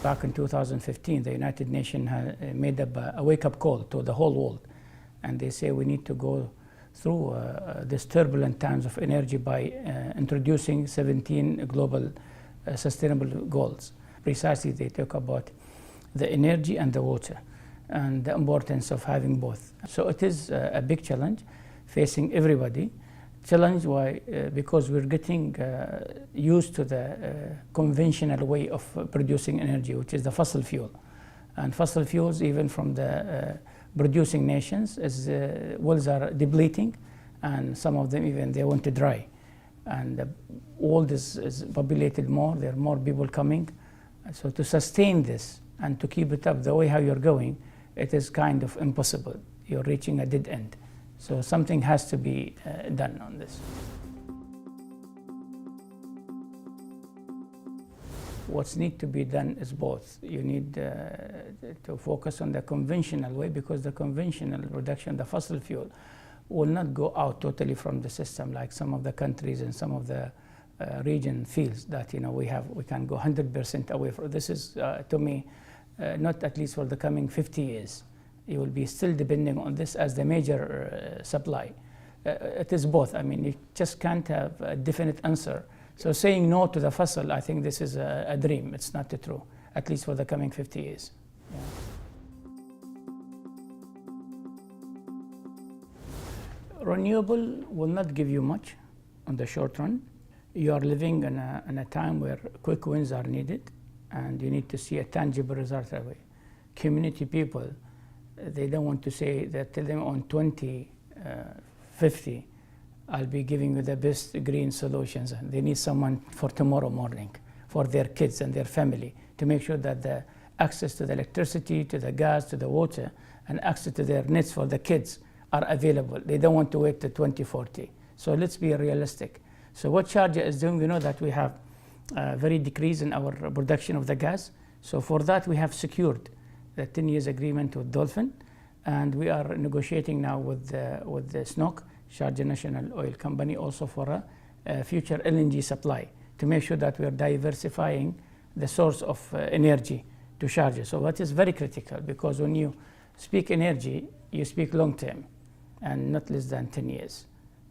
Back in 2015, the United Nations made a wake-up call to the whole world. And they say we need to go through these turbulent times of energy by introducing 17 global sustainable goals. Precisely, they talk about the energy and the water and the importance of having both. So it is a big challenge facing everybody. Challenge why? Because we're getting used to the conventional way of producing energy, which is the fossil fuel. And fossil fuels, even from the producing nations, as wells are depleting, and some of them even they want to dry. And the world is populated more, there are more people coming. So to sustain this and to keep it up the way how you're going, it is kind of impossible. You're reaching a dead end. So something has to be done on this. What needs to be done is both. You need to focus on the conventional way, because the conventional production, the fossil fuel, will not go out totally from the system like some of the countries and some of the region feels that we can go 100% away from. This is to me not at least for the coming 50 years. You will be still depending on this as the major supply. It is both. I mean, you just can't have a definite answer. So saying no to the fossil, I think this is a dream. It's not true, at least for the coming 50 years. Yeah. Renewable will not give you much on the short run. You are living in a time where quick wins are needed, and you need to see a tangible result that way. Community people, they don't want to say that, tell them on 2050, I'll be giving you the best green solutions. And they need someone for tomorrow morning, for their kids and their family, to make sure that the access to the electricity, to the gas, to the water, and access to their needs for the kids are available. They don't want to wait till 2040. So let's be realistic. So what Sharjah is doing, we know that we have a very decrease in our production of the gas. So for that, we have secured the 10 years agreement with Dolphin, and we are negotiating now with the SNOC, Sharjah National Oil Company, also for a future LNG supply, to make sure that we are diversifying the source of energy to Sharjah. So that is very critical, because when you speak energy, you speak long term and not less than 10 years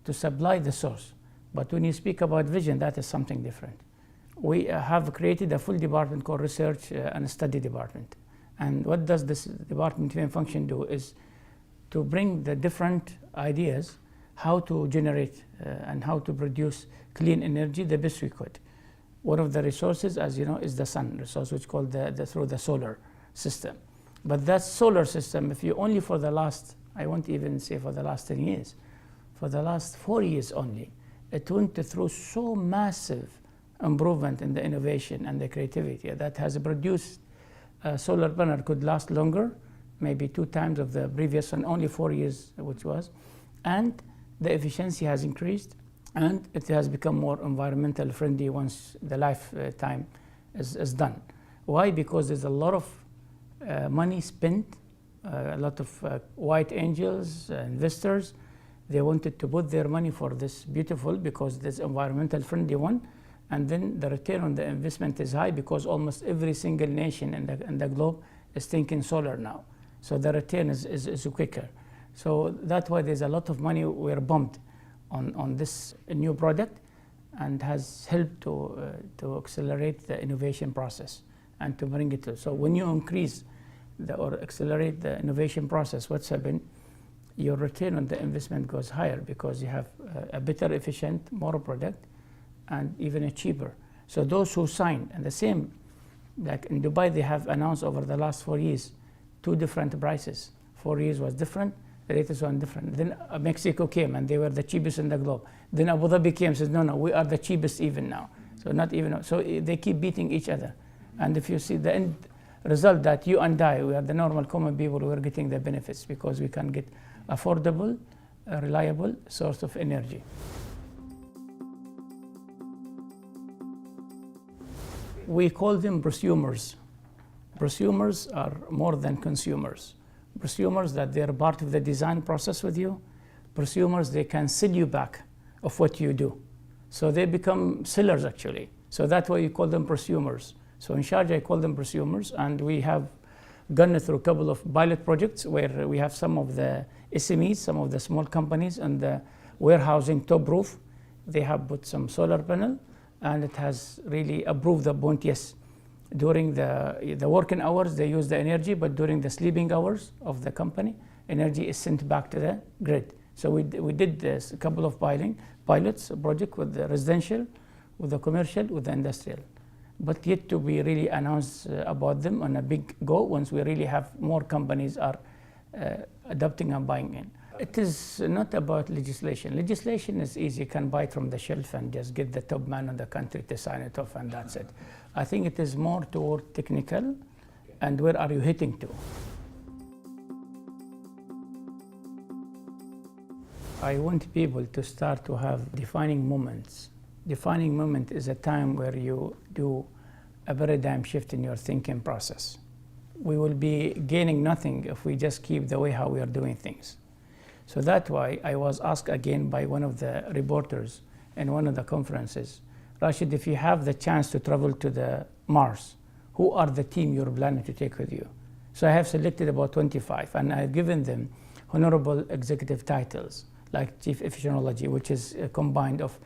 to supply the source. But when you speak about vision, that is something different. We have created a full department called Research and Study Department. And what does this department main function do is to bring the different ideas, how to generate and how to produce clean energy the best we could. One of the resources, as you know, is the sun resource, which is called through the solar system. But that solar system, if you only for the last, I won't even say for the last 10 years, for the last 4 years only, it went through so massive improvement in the innovation and the creativity that has produced a solar panel could last longer, maybe 2 times of the previous one, only 4 years, which was, and the efficiency has increased, and it has become more environmental friendly once the lifetime is done. Why? Because there's a lot of money spent, a lot of white angels, investors. They wanted to put their money for this beautiful, because this environmental friendly one, and then the return on the investment is high, because almost every single nation in the globe is thinking solar now. So the return is quicker. So that's why there's a lot of money we're pumped on this new product, and has helped to accelerate the innovation process and to bring it to. So when you increase or accelerate the innovation process, what's happened? Your return on the investment goes higher, because you have a better, efficient, more product, and even a cheaper. So those who sign, and the same, like in Dubai, they have announced over the last 4 years, 2 different prices. 4 years was different, the latest one different. Then Mexico came, and they were the cheapest in the globe. Then Abu Dhabi came and says, no, we are the cheapest even now. So not even, so they keep beating each other. And if you see the end result, that you and I, we are the normal common people, we are getting the benefits, because we can get affordable, reliable source of energy. We call them prosumers. Prosumers are more than consumers. Prosumers, that they are part of the design process with you. Prosumers, they can sell you back of what you do. So they become sellers, actually. So that's why you call them prosumers. So in Sharjah, I call them prosumers, and we have gone through a couple of pilot projects where we have some of the SMEs, some of the small companies, and the warehousing top roof. They have put some solar panel, and it has really approved the point, yes, during the working hours, they use the energy, but during the sleeping hours of the company, energy is sent back to the grid. So we did this, a couple of pilots, a project with the residential, with the commercial, with the industrial. But yet to be really announced about them on a big go once we really have more companies are adopting and buying in. It is not about legislation. Legislation is easy. You can buy it from the shelf and just get the top man in the country to sign it off, and that's it. I think it is more toward technical and where are you hitting to. I want people to start to have defining moments. Defining moment is a time where you do a paradigm shift in your thinking process. We will be gaining nothing if we just keep the way how we are doing things. So that's why I was asked again by one of the reporters in one of the conferences, Rashid, if you have the chance to travel to the Mars, who are the team you're planning to take with you? So I have selected about 25, and I've given them honorable executive titles, like Chief Efficientology, which is a combined of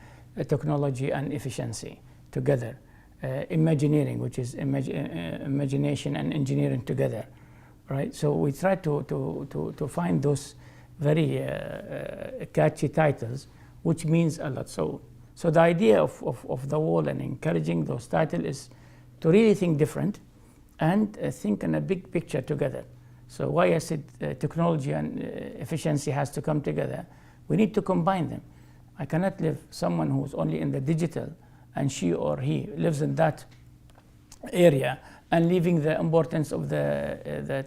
technology and efficiency together. Imagineering, which is imagination and engineering together, right? So we try to find those very catchy titles, which means a lot. So the idea of the wall and encouraging those titles is to really think different and think in a big picture together. So why I said technology and efficiency has to come together, we need to combine them. I cannot live someone who's only in the digital and she or he lives in that area and leaving the importance of the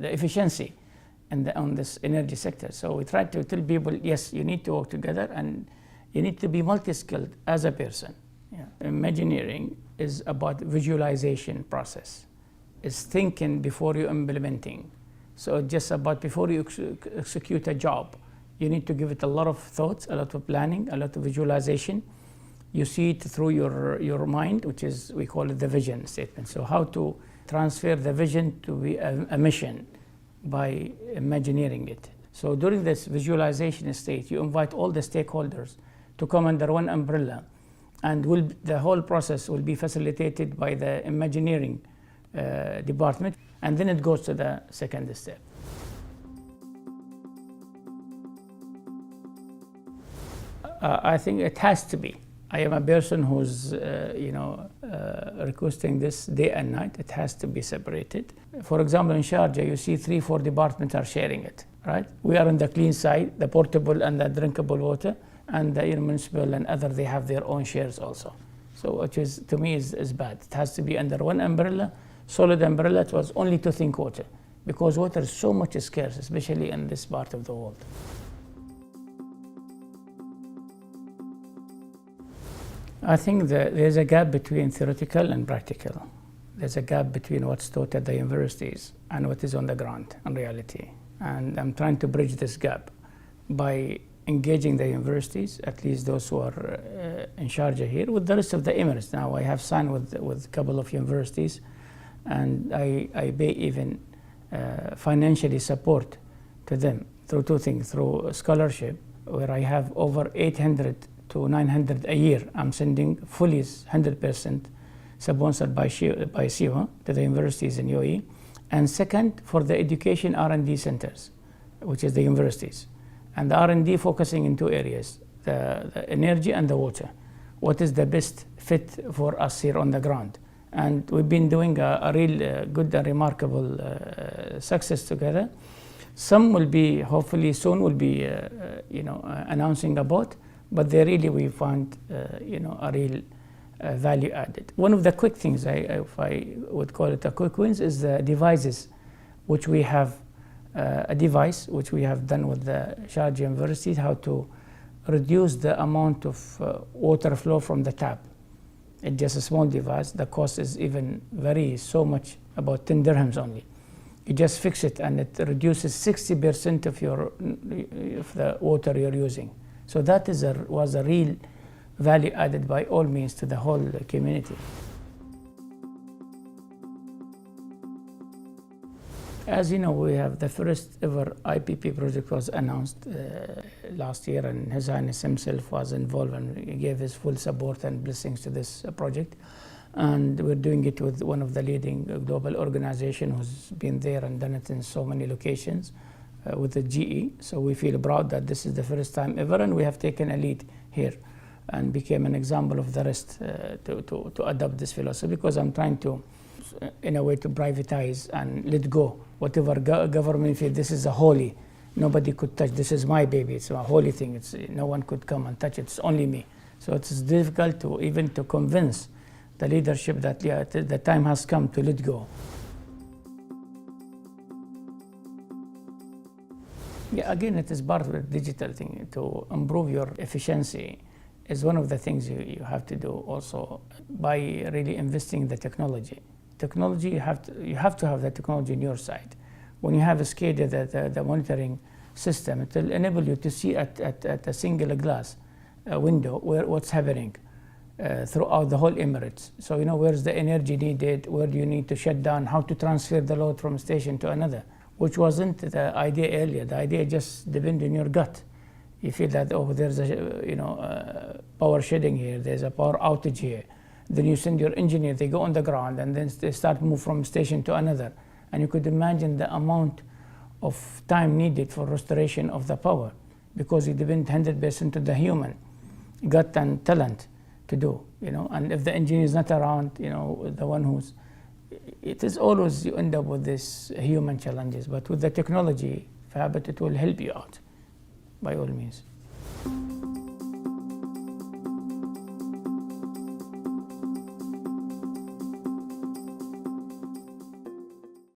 efficiency and on this energy sector. So we try to tell people, yes, you need to work together and you need to be multi-skilled as a person. Yeah. Imagineering is about visualization process. It's thinking before you're implementing. So it's just about before you execute a job, you need to give it a lot of thoughts, a lot of planning, a lot of visualization. You see it through your mind, which is, we call it the vision statement. So how to transfer the vision to be a mission by imagineering it. So during this visualization state, you invite all the stakeholders to come under one umbrella, and the whole process will be facilitated by the Imagineering department, and then it goes to the second step. I think it has to be. I am a person who's, requesting this day and night. It has to be separated. For example, in Sharjah, you see 3-4 departments are sharing it, right? We are on the clean side, the portable and the drinkable water, and the municipal and other, they have their own shares also. So which is, to me, is bad. It has to be under one umbrella, solid umbrella. It was only to think water, because water is so much scarce, especially in this part of the world. I think there's a gap between theoretical and practical. There's a gap between what's taught at the universities and what is on the ground in reality. And I'm trying to bridge this gap by engaging the universities, at least those who are in Sharjah here, with the rest of the Emirates. Now I have signed with a couple of universities, and I pay even financially support to them through two things, through scholarship, where I have over 800 to 900 a year. I'm sending fully 100% sponsored by SEWA to the universities in UAE. And second, for the education R&D centers, which is the universities. And the R&D focusing in two areas, the energy and the water. What is the best fit for us here on the ground? And we've been doing a real good and remarkable success together. Some will be, hopefully soon, will be announcing about, but they really, we found a real value added. One of the quick things, if I would call it a quick wins, is the devices, which we have a device which we have done with the Sharjah University, how to reduce the amount of water flow from the tap. It's just a small device. The cost is even so much, about 10 dirhams only. You just fix it and it reduces 60% of the water you're using. So that was a real value added by all means to the whole community. As you know, we have the first ever IPP project was announced last year, and His Highness himself was involved and he gave his full support and blessings to this project. And we're doing it with one of the leading global organizations who's been there and done it in so many locations with the GE. So we feel proud that this is the first time ever, and we have taken a lead here and became an example of the rest to adopt this philosophy, because I'm trying to, in a way, to privatize and let go whatever government feel this is a holy, nobody could touch, this is my baby, it's a holy thing, it's no one could come and touch it, it's only me. So it's difficult to even to convince the leadership that the time has come to let go. Yeah, again, it is part of the digital thing. To improve your efficiency is one of the things you have to do also by really investing in the technology. Technology, you have to have the technology on your side. When you have a SCADA, the monitoring system, it will enable you to see at a single glass window what's happening throughout the whole Emirates. So you know where's the energy needed, where do you need to shut down, how to transfer the load from station to another, which wasn't the idea earlier. The idea just depends on your gut. You feel that, oh, there's a power shedding here, there's a power outage here. Then you send your engineer, they go on the ground, and then they start move from station to another. And you could imagine the amount of time needed for restoration of the power, because it depends 100% to the human gut and talent to do, and if the engineer is not around, the one who's, it is always you end up with these human challenges. But with the technology, it will help you out by all means.